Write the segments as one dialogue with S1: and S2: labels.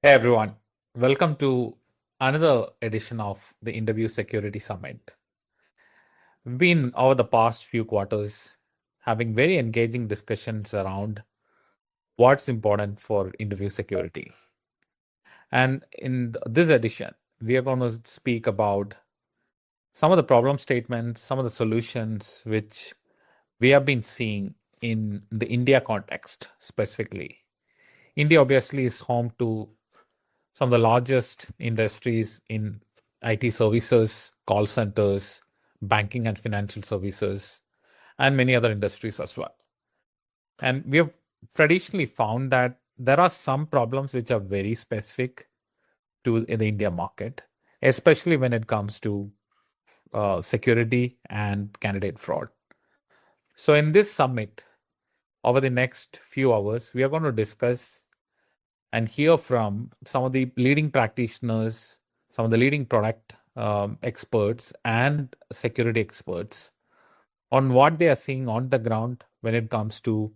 S1: Hey everyone, welcome to another edition of the Interview Security Summit. We've been over the past few quarters having very engaging discussions around what's important for interview security. And in this edition, we are going to speak about some of the problem statements, some of the solutions which we have been seeing in the India context specifically. India obviously is home to some of the largest industries in IT services, call centers, banking and financial services, and many other industries as well. And we have traditionally found that there are some problems which are very specific to the India market, especially when it comes to security and candidate fraud. So, in this summit, over the next few hours, we are going to discuss and hear from some of the leading practitioners, some of the leading product experts and security experts on what they are seeing on the ground when it comes to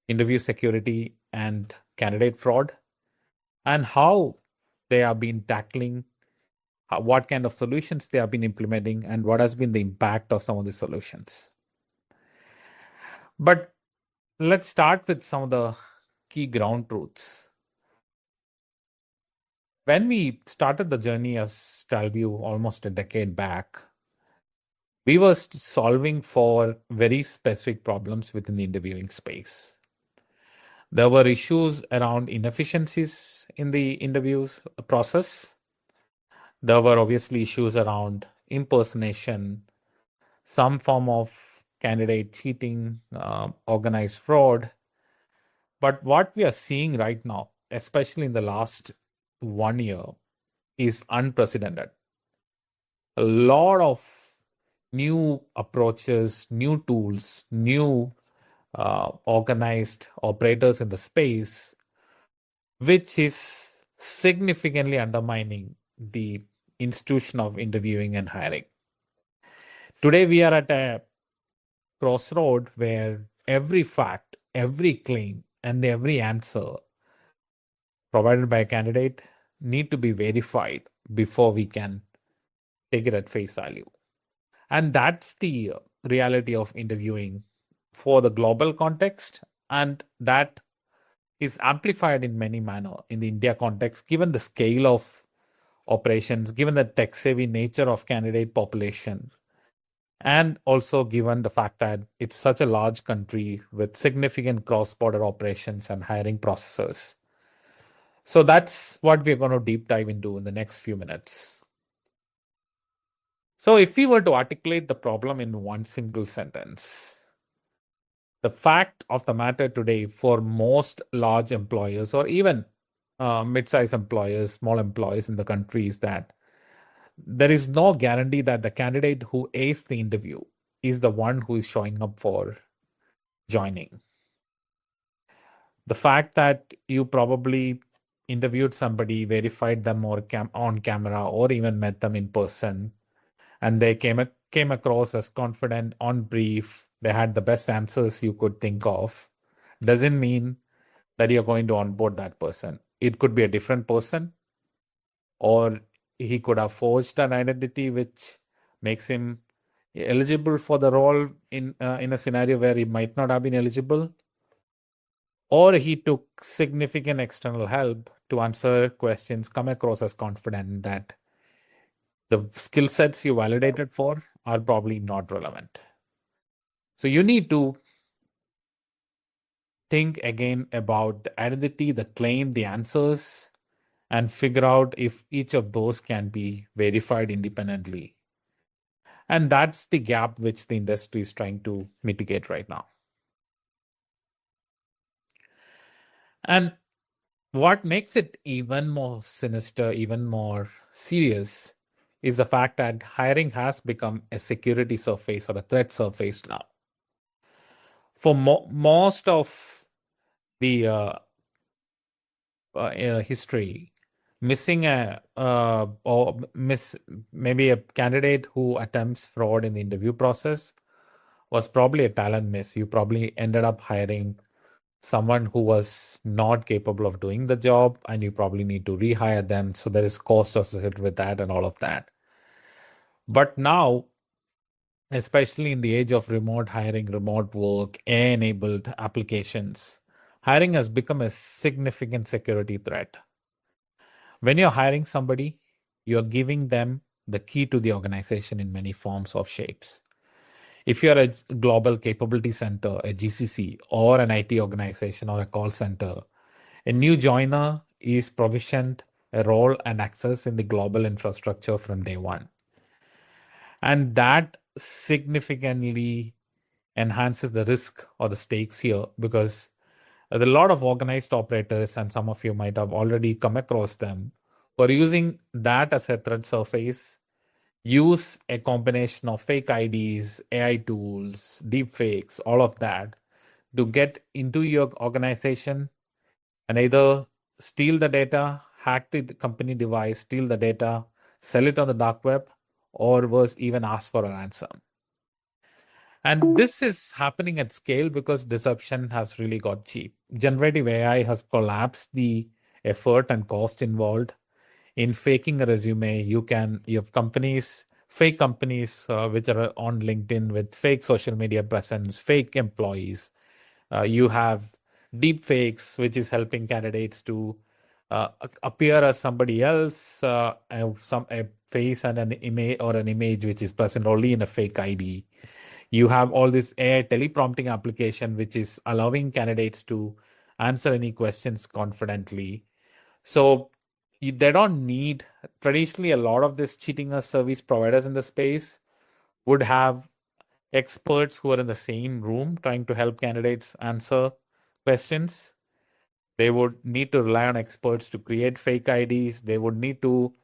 S1: interview security and candidate fraud, and how they have been tackling, what kind of solutions they have been implementing, and what has been the impact of some of the solutions. But let's start with some of the key ground truths. When we started the journey as Talview almost a decade back, we were solving for very specific problems within the interviewing space. There were issues around inefficiencies in the interviews process. There were obviously issues around impersonation, some form of candidate cheating, organized fraud. But what we are seeing right now, especially in the last 1 year, is unprecedented. A lot of new approaches, new tools, new organized operators in the space, which is significantly undermining the institution of interviewing and hiring. Today, we are at a crossroad where every fact, every claim, and every answer provided by a candidate need to be verified before we can take it at face value. And that's the reality of interviewing for the global context. And that is amplified in many manner in the India context, given the scale of operations, given the tech-savvy nature of candidate population, and also given the fact that it's such a large country with significant cross-border operations and hiring processes. So that's what we're going to deep dive into in the next few minutes. So if we were to articulate the problem in one single sentence, the fact of the matter today for most large employers or even mid-sized employers, small employers in the country is that there is no guarantee that the candidate who aced the interview is the one who is showing up for joining. The fact that you probably interviewed somebody, verified them on camera, or even met them in person, and they came across as confident, on brief, they had the best answers you could think of, doesn't mean that you're going to onboard that person. It could be a different person, or he could have forged an identity which makes him eligible for the role in a scenario where he might not have been eligible, or he took significant external help to answer questions, come across as confident that the skill sets you validated for are probably not relevant. So you need to think again about the identity, the claim, the answers, and figure out if each of those can be verified independently. And that's the gap which the industry is trying to mitigate right now. And what makes it even more sinister, even more serious, is the fact that hiring has become a security surface or a threat surface now. For most of the history, missing or miss maybe a candidate who attempts fraud in the interview process was probably a talent miss. You probably ended up hiring someone who was not capable of doing the job, and you probably need to rehire them. So there is cost associated with that and all of that. But now, especially in the age of remote hiring, remote work, AI-enabled applications, hiring has become a significant security threat. When you're hiring somebody, you're giving them the key to the organization in many forms or shapes. If you're a global capability center, a GCC, or an IT organization or a call center, a new joiner is provisioned a role and access in the global infrastructure from day one. And that significantly enhances the risk or the stakes here, because there are a lot of organized operators, and some of you might have already come across them, who are using that as a threat surface, use a combination of fake IDs, AI tools, deepfakes, all of that to get into your organization and either steal the data, hack the company device, steal the data, sell it on the dark web, or worse, even ask for a ransom. And this is happening at scale because deception has really got cheap. Generative AI has collapsed the effort and cost involved in faking a resume. You have companies, fake companies, which are on LinkedIn with fake social media presence, fake employees. You have deep fakes, which is helping candidates to appear as somebody else, a face and an image, or an image which is present only in a fake ID. You have all this AI teleprompting application, which is allowing candidates to answer any questions confidently. So they don't need, traditionally, a lot of this cheating as service providers in the space would have experts who are in the same room trying to help candidates answer questions. They would need to rely on experts to create fake IDs. They would need to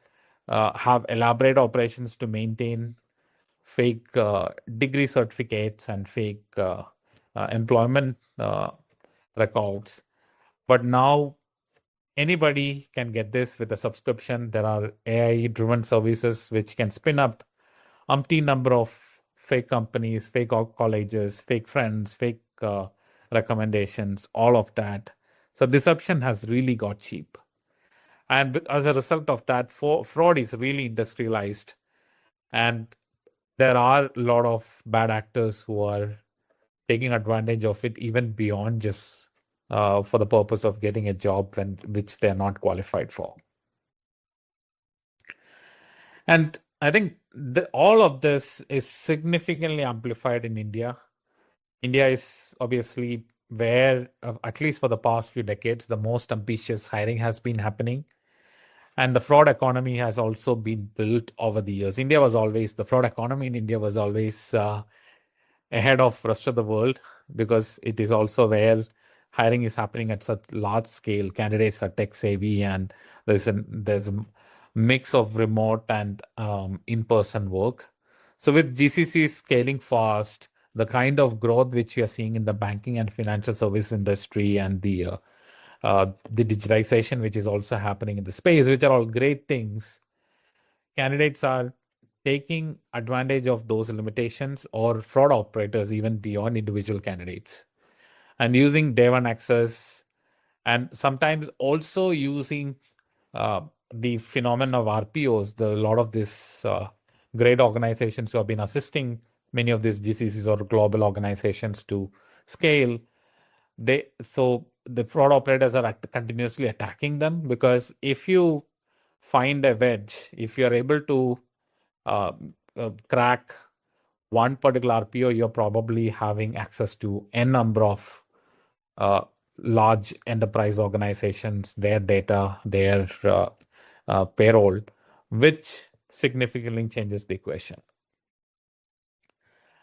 S1: have elaborate operations to maintain fake degree certificates and fake employment records. But now anybody can get this with a subscription. There are AI-driven services which can spin up umpteen number of fake companies, fake colleges, fake friends, fake recommendations, all of that. So deception has really got cheap. And as a result of that, fraud is really industrialized. And there are a lot of bad actors who are taking advantage of it, even beyond just for the purpose of getting a job which they're not qualified for. And I think all of this is significantly amplified in India. India is obviously where, at least for the past few decades, the most ambitious hiring has been happening. And the fraud economy has also been built over the years. The fraud economy in India was always ahead of rest of the world, because it is also where hiring is happening at such large scale. Candidates are tech savvy, and there's a mix of remote and in-person work. So with GCC scaling fast, the kind of growth which we are seeing in the banking and financial service industry, and the digitalization which is also happening in the space, which are all great things, candidates are taking advantage of those limitations, or fraud operators even beyond individual candidates, and using day one access, and sometimes also using the phenomenon of RPOs. A lot of these great organizations who have been assisting many of these GCCs or global organizations to scale, so the fraud operators are continuously attacking them, because if you find a wedge, if you're able to crack one particular RPO, you're probably having access to n number of large enterprise organizations, their data, their payroll, which significantly changes the equation.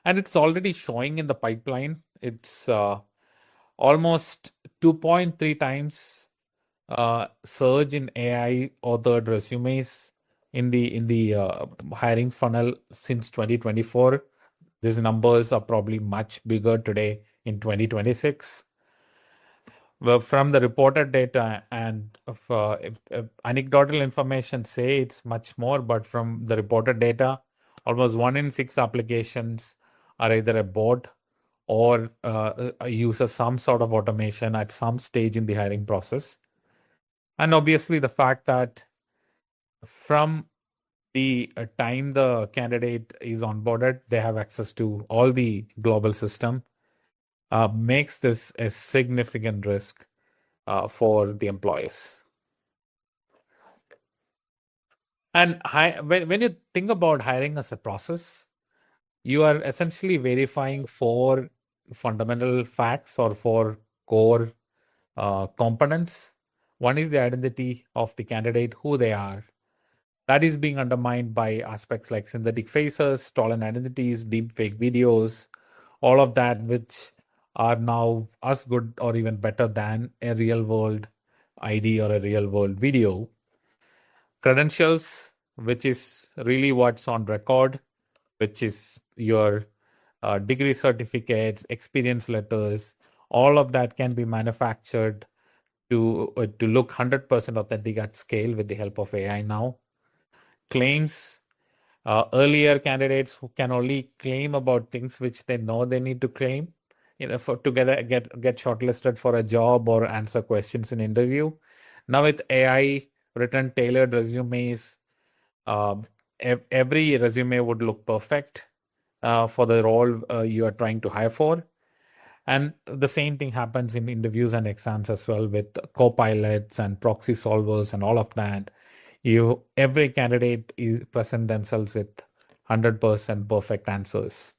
S1: And it's already showing in the pipeline. It's almost 2.3 times surge in AI authored resumes in the hiring funnel since 2024. These numbers are probably much bigger today in 2026. Well, from the reported data, and anecdotal information say it's much more, but from the reported data, almost 1 in 6 applications are either a bot or uses some sort of automation at some stage in the hiring process. And obviously, the fact that from the time the candidate is onboarded, they have access to all the global system, makes this a significant risk for the employers. And when you think about hiring as a process, you are essentially verifying four fundamental facts or four core components. One is the identity of the candidate, who they are. That is being undermined by aspects like synthetic faces, stolen identities, deepfake videos, all of that, which are now as good or even better than a real world ID or a real world video. Credentials, which is really what's on record, which is your degree certificates, experience letters, all of that can be manufactured to look 100% authentic at scale with the help of AI now. Claims, earlier candidates who can only claim about things which they know they need to claim, for to get shortlisted for a job or answer questions in interview. Now with AI written tailored resumes, um, every resume would look perfect for the role you are trying to hire for. And the same thing happens in interviews and exams as well, with co-pilots and proxy solvers and all of that. Every candidate is present themselves with 100% perfect answers.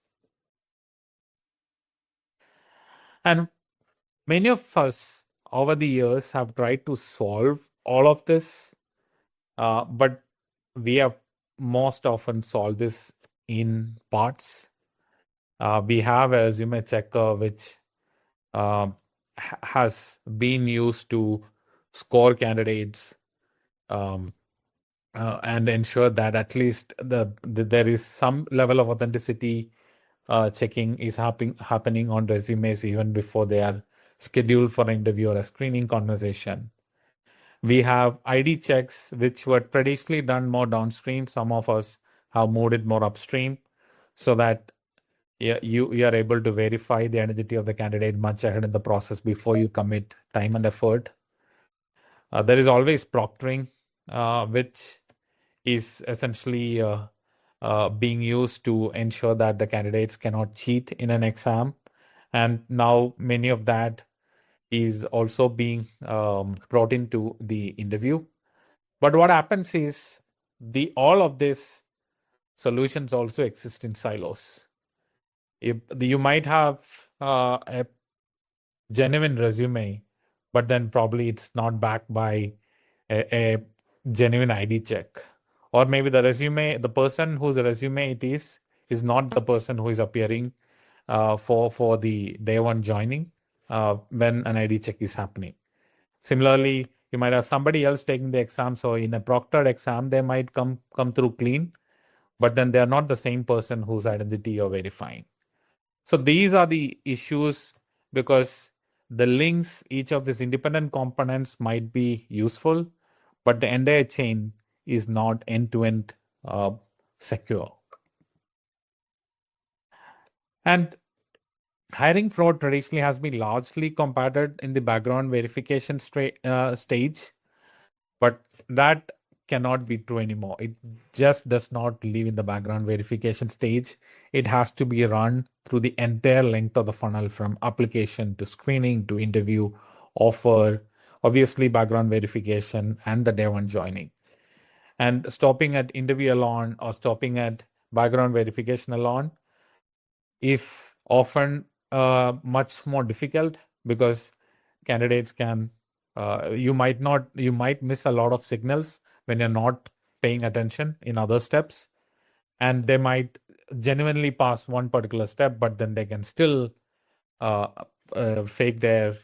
S1: And many of us over the years have tried to solve all of this, but we have most often solved this in parts. We have a resume checker which has been used to score candidates, and ensure that at least there is some level of authenticity checking is happening on resumes even before they are scheduled for an interview or a screening conversation. We have ID checks, which were traditionally done more downstream. Some of us have moved it more upstream so that you are able to verify the identity of the candidate much ahead in the process before you commit time and effort. There is always proctoring, which is essentially being used to ensure that the candidates cannot cheat in an exam. And now many of that is also being brought into the interview. But what happens is all of these solutions also exist in silos. You might have a genuine resume, but then probably it's not backed by a genuine ID check. Or maybe the person whose resume it is not the person who is appearing for the day one joining when an ID check is happening. Similarly, you might have somebody else taking the exam. So in a proctored exam, they might come through clean, but then they are not the same person whose identity you're verifying. So these are the issues, because the links, each of these independent components might be useful, but the entire chain is not end-to-end secure. And hiring fraud traditionally has been largely combated in the background verification stage, but that cannot be true anymore. It just does not live in the background verification stage. It has to be run through the entire length of the funnel, from application to screening to interview, offer, obviously background verification, and the day one joining. And stopping at interview alone or stopping at background verification alone is often much more difficult, because candidates can you might miss a lot of signals when you're not paying attention in other steps, and they might genuinely pass one particular step, but then they can still fake their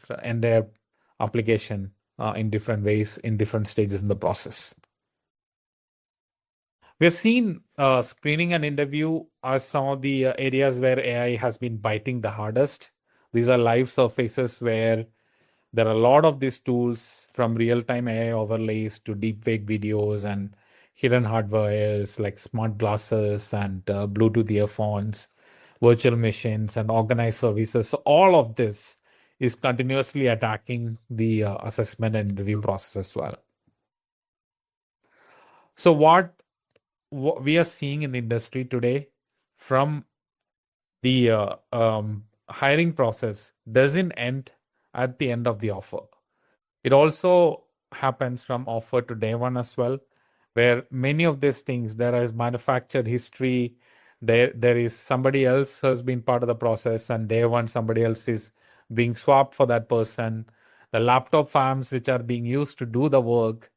S1: application in different ways in different stages in the process. We have seen screening and interview as some of the areas where AI has been biting the hardest. These are live surfaces where there are a lot of these tools, from real-time AI overlays to deepfake videos and hidden hardware like smart glasses and Bluetooth earphones, virtual machines and organized services. So all of this is continuously attacking the assessment and review process as well. So what we are seeing in the industry today from the hiring process doesn't end at the end of the offer. It also happens from offer to day one as well, where many of these things, there is manufactured history, there is somebody else has been part of the process, and day one somebody else is being swapped for that person. The laptop farms which are being used to do the work,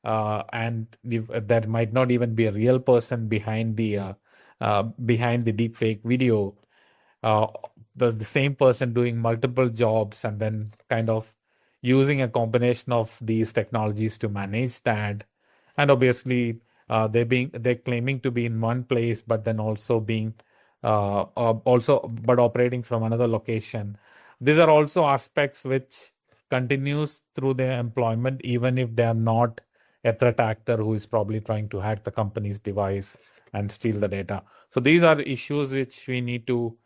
S1: and there might not even be a real person behind the deepfake video. uh, the same person doing multiple jobs and then kind of using a combination of these technologies to manage that. And obviously, they're claiming to be in one place, but then also being but operating from another location. These are also aspects which continues through their employment, even if they are not a threat actor who is probably trying to hack the company's device and steal the data. So these are issues which we need to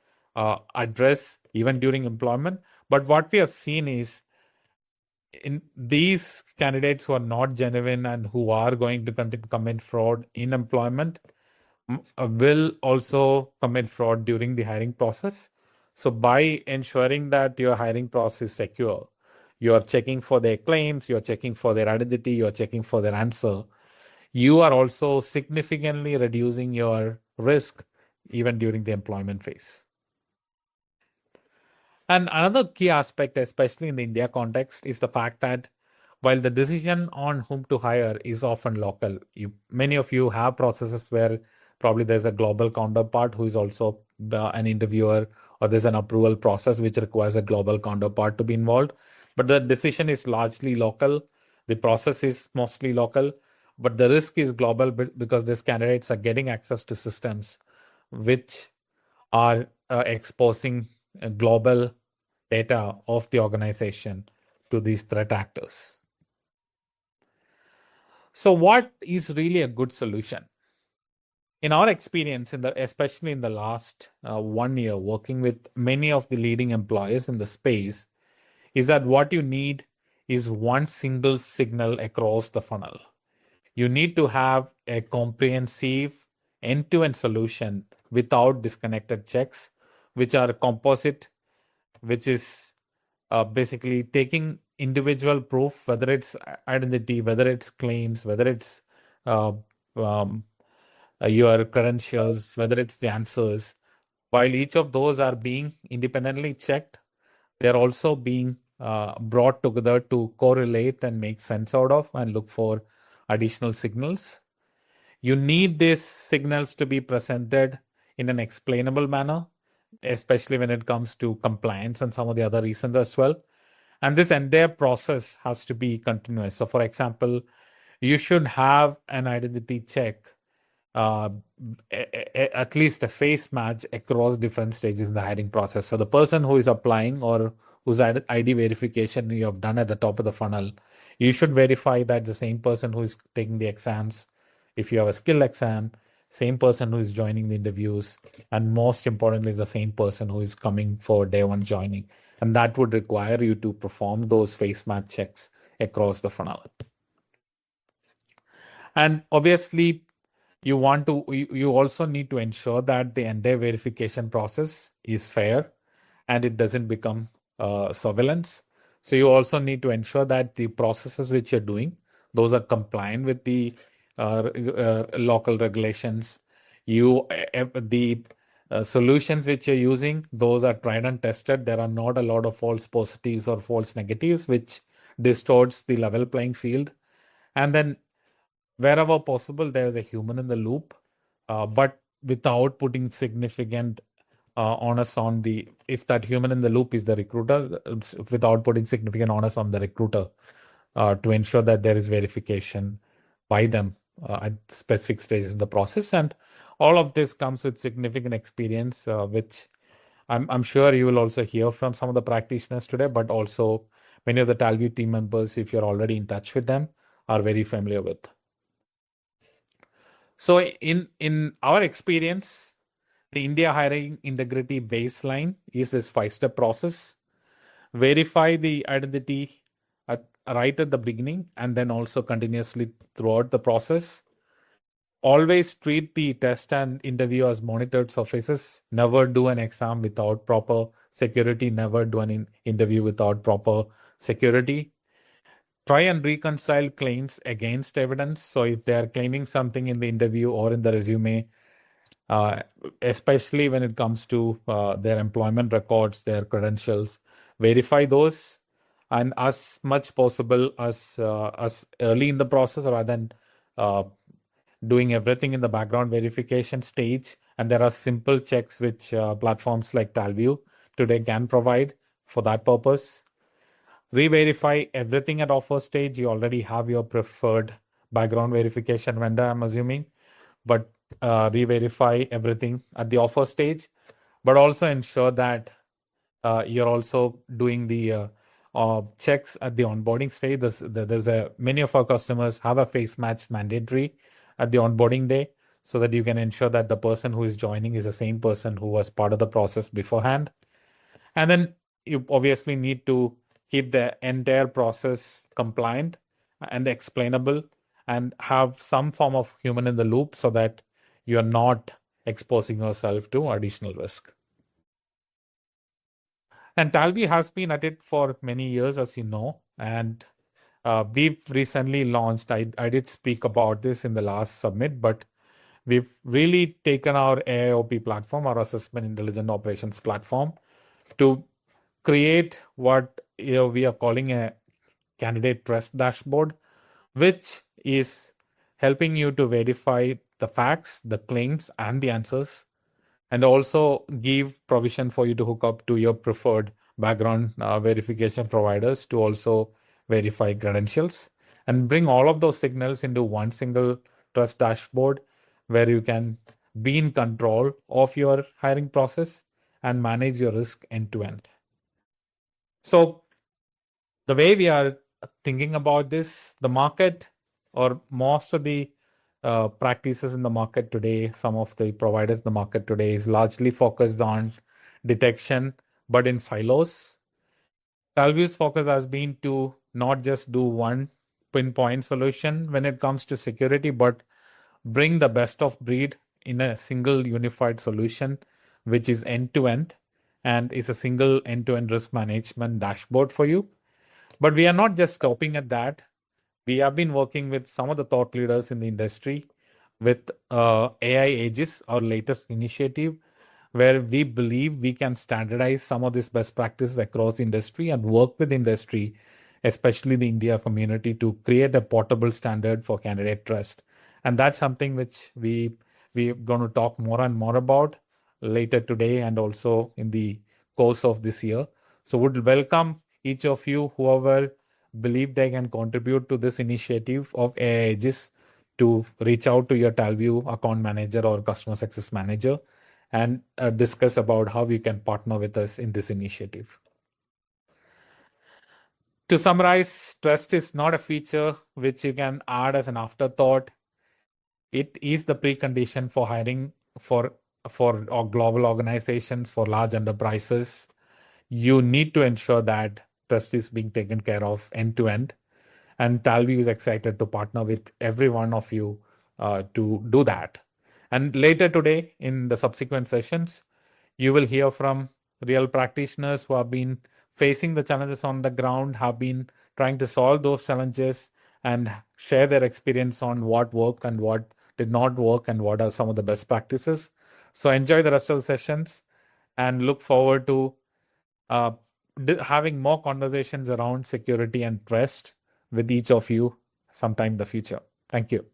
S1: address even during employment. But what we have seen is in these candidates who are not genuine and who are going to commit fraud in employment will also commit fraud during the hiring process. So by ensuring that your hiring process is secure, you are checking for their claims, you're checking for their identity, you're checking for their answer, you are also significantly reducing your risk even during the employment phase. And another key aspect, especially in the India context, is the fact that while the decision on whom to hire is often local, many of you have processes where probably there's a global counterpart who is also an interviewer, or there's an approval process which requires a global counterpart to be involved. But the decision is largely local. The process is mostly local, but the risk is global because these candidates are getting access to systems which are exposing global data of the organization to these threat actors. So what is really a good solution? In our experience, especially in the last 1 year, working with many of the leading employers in the space, is that what you need is one single signal across the funnel. You need to have a comprehensive end-to-end solution without disconnected checks, which are composite, which is basically taking individual proof, whether it's identity, whether it's claims, whether it's uh, um, your credentials, whether it's the answers. While each of those are being independently checked, they're also being brought together to correlate and make sense out of and look for additional signals. You need these signals to be presented in an explainable manner, especially when it comes to compliance and some of the other reasons as well. And this entire process has to be continuous. So, for example, you should have an identity check, uh, at least a face match across different stages in the hiring process. So, the person who is applying or whose ID verification you have done at the top of the funnel, you should verify that the same person who is taking the exams, if you have a skill exam, same person who is joining the interviews, and most importantly, the same person who is coming for day one joining. And that would require you to perform those face match checks across the funnel. And obviously, you also need to ensure that the entire verification process is fair and it doesn't become surveillance. So you also need to ensure that the processes which you're doing, those are compliant with the local regulations. The solutions which you're using, those are tried and tested. There are not a lot of false positives or false negatives, which distorts the level playing field. And then wherever possible, there is a human in the loop, but without putting significant onus on if that human in the loop is the recruiter, without putting significant onus on the recruiter to ensure that there is verification by them at specific stages in the process. And all of this comes with significant experience, which I'm sure you will also hear from some of the practitioners today, but also many of the Talview team members, if you're already in touch with them, are very familiar with. So in our experience, The India hiring integrity baseline is this 5-step process. Verify the identity right at the beginning and then also continuously throughout the process. Always treat the test and interview as monitored surfaces. Never do an exam without proper security. Never do an interview without proper security. Try and reconcile claims against evidence. So if they are claiming something in the interview or in the resume, uh, especially when it comes to their employment records, their credentials, verify those, and as much possible as early in the process rather than uh, doing everything in the background verification stage. And there are simple checks which platforms like Talview today can provide for that purpose. Re-verify everything at offer stage. You already have your preferred background verification vendor, I'm assuming, but re-verify everything at the offer stage, but also ensure that you're also doing the checks at the onboarding stage. Many of our customers have a face match mandatory at the onboarding day, so that you can ensure that the person who is joining is the same person who was part of the process beforehand. And then you obviously need to keep the entire process compliant and explainable and have some form of human in the loop so that you're not exposing yourself to additional risk. And Talview has been at it for many years, as you know, and we've recently launched, I did speak about this in the last summit, but we've really taken our AIOP platform, our Assessment Intelligent Operations platform, to create what we are calling a candidate trust dashboard, which is helping you to verify the facts, the claims, and the answers, and also give provision for you to hook up to your preferred background verification providers to also verify credentials, and bring all of those signals into one single trust dashboard where you can be in control of your hiring process and manage your risk end to end. So the way we are thinking about this, the market or most of the practices in the market today, some of the providers in the market today is largely focused on detection, but in silos. Talview's focus has been to not just do one pinpoint solution when it comes to security, but bring the best of breed in a single unified solution, which is end to end and is a single end to end risk management dashboard for you. But we are not just stopping at that. We have been working with some of the thought leaders in the industry with AI Aegis, our latest initiative, where we believe we can standardize some of these best practices across industry and work with industry, especially the India community, to create a portable standard for candidate trust. And that's something which we're going to talk more and more about later today and also in the course of this year. So would welcome each of you, whoever believe they can contribute to this initiative of AI Aegis, to reach out to your Talview account manager or customer success manager and discuss about how you can partner with us in this initiative. To summarize, trust is not a feature which you can add as an afterthought. It is the precondition for hiring for global organizations, for large enterprises. You need to ensure that trust is being taken care of end to end. And Talview is excited to partner with every one of you to do that. And later today, in the subsequent sessions, you will hear from real practitioners who have been facing the challenges on the ground, have been trying to solve those challenges, and share their experience on what worked and what did not work and what are some of the best practices. So enjoy the rest of the sessions and look forward to having more conversations around security and trust with each of you sometime in the future. Thank you.